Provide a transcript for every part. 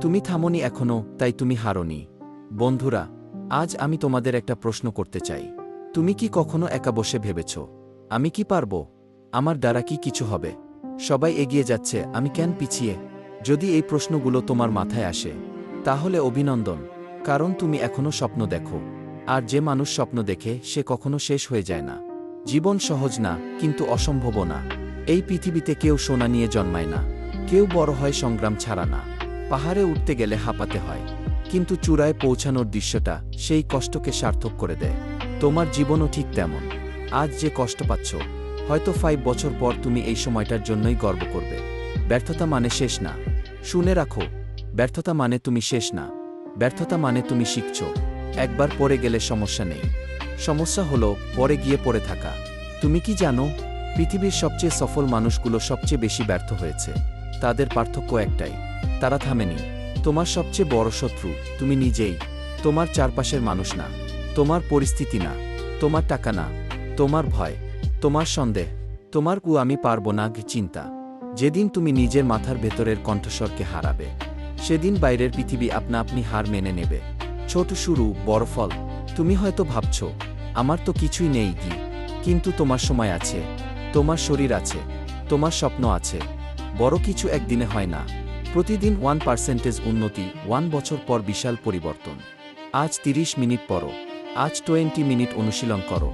তুমি থামোনি এখনো, তাই তুমি হারোনি। বন্ধুরা, আজ আমি তোমাদের একটা প্রশ্ন করতে চাই। তুমি কি কখনো একা বসে ভেবেছ, আমি কি পারবো? আমার দ্বারা কি কিছু হবে? সবাই এগিয়ে যাচ্ছে, আমি কেন পিছিয়ে? যদি এই প্রশ্নগুলো তোমার মাথায় আসে, তাহলে অভিনন্দন, কারণ তুমি এখনো স্বপ্ন দেখো। আর যে মানুষ স্বপ্ন দেখে সে কখনো শেষ হয়ে যায় না। জীবন সহজ না, কিন্তু অসম্ভবও না। এই পৃথিবীতে কেউ সোনা নিয়ে জন্মায় না, কেউ বড় হয় সংগ্রাম ছাড়া না। পাহাড়ে উঠতে গেলে হাঁপাতে হয়, কিন্তু চূড়ায় পৌঁছানোর দৃশ্যটা সেই কষ্টকে সার্থক করে দেয়। তোমার জীবনও ঠিক তেমন। আজ যে কষ্ট পাচ্ছ, হয়তো 5 বছর পর তুমি এই সময়টার জন্যই গর্ব করবে। ব্যর্থতা মানে শেষ না। শুনে রাখো, ব্যর্থতা মানে তুমি শেষ না। ব্যর্থতা মানে তুমি শিখছ। একবার পড়ে গেলে সমস্যা নেই, সমস্যা হলো পরে গিয়ে পড়ে থাকা। তুমি কি জানো, পৃথিবীর সবচেয়ে সফল মানুষগুলো সবচেয়ে বেশি ব্যর্থ হয়েছে। তাদের পার্থক্য একটাই, তারা থামেনি। তোমার সবচেয়ে বড় শত্রু তুমি নিজেই। তোমার চারপাশের মানুষ না, তোমার পরিস্থিতি না, তোমার টাকা না, তোমার ভয়, তোমার সন্দেহ, তোমার আমি পারবো না চিন্তা। যেদিন তুমি নিজের মাথার ভেতরের কণ্ঠস্বরকে হারাবে, সেদিন বাইরের পৃথিবী আপনা আপনি হার মেনে নেবে। ছোট শুরু, বড় ফল। তুমি হয়তো ভাবছ, আমার তো কিছুই নেই কি, কিন্তু তোমার সময় আছে, তোমার শরীর আছে, তোমার স্বপ্ন আছে। বড় কিছু একদিনে হয় না। প্রতিদিন 1% উন্নতি, 1 বছর পর বিশাল পরিবর্তন। আজ 30 মিনিট পড়ো, আজ 20 মিনিট অনুশীলন করো,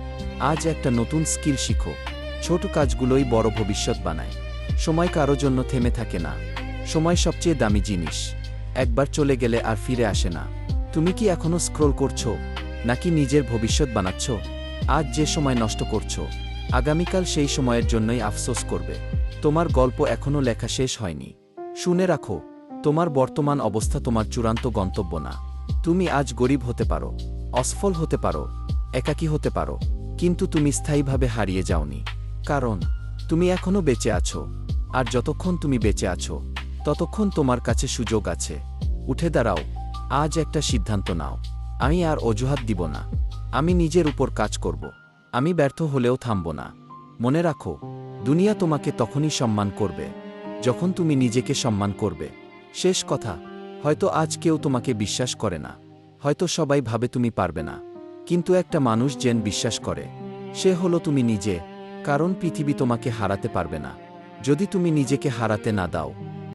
আজ একটা নতুন স্কিল শিখো। ছোট কাজগুলোই বড় ভবিষ্যৎ বানায়। সময় কারো জন্য থেমে থাকে না। সময় সবচেয়ে দামি জিনিস, একবার চলে গেলে আর ফিরে আসে না। তুমি কি এখনো স্ক্রোল করছো, নাকি নিজের ভবিষ্যৎ বানাচ্ছ? আজ যে সময় নষ্ট করছো, আগামীকাল সেই সময়ের জন্যই আফসোস করবে। তোমার গল্প এখনো লেখা শেষ হয়নি। শুনে রাখো, তোমার বর্তমান অবস্থা তোমার চূড়ান্ত গন্তব্য না। তুমি আজ গরিব হতে পারো, অসফল হতে পারো, একাকী হতে পারো, কিন্তু তুমি স্থায়ীভাবে হারিয়ে যাওনি। কারণ তুমি এখনো বেঁচে আছো। আর যতক্ষণ তুমি বেঁচে আছো, ততক্ষণ তোমার কাছে সুযোগ আছে। উঠে দাঁড়াও, আজ একটা সিদ্ধান্ত নাও। আমি আর অজুহাত দিব না। আমি নিজের উপর কাজ করব। আমি ব্যর্থ হলেও থামব না। মনে রাখো, দুনিয়া তোমাকে তখনই সম্মান করবে, যখন তুমি নিজেকে সম্মান করবে। শেষ কথা, হয়তো আজ কেউ তোমাকে বিশ্বাস করে না, হয়তো সবাই ভাবে তুমি পারবে না, কিন্তু একটা মানুষ যেন বিশ্বাস করে, সে হলো তুমি নিজে। কারণ পৃথিবী তোমাকে হারাতে পারবে না, যদি তুমি নিজেকে হারাতে না দাও।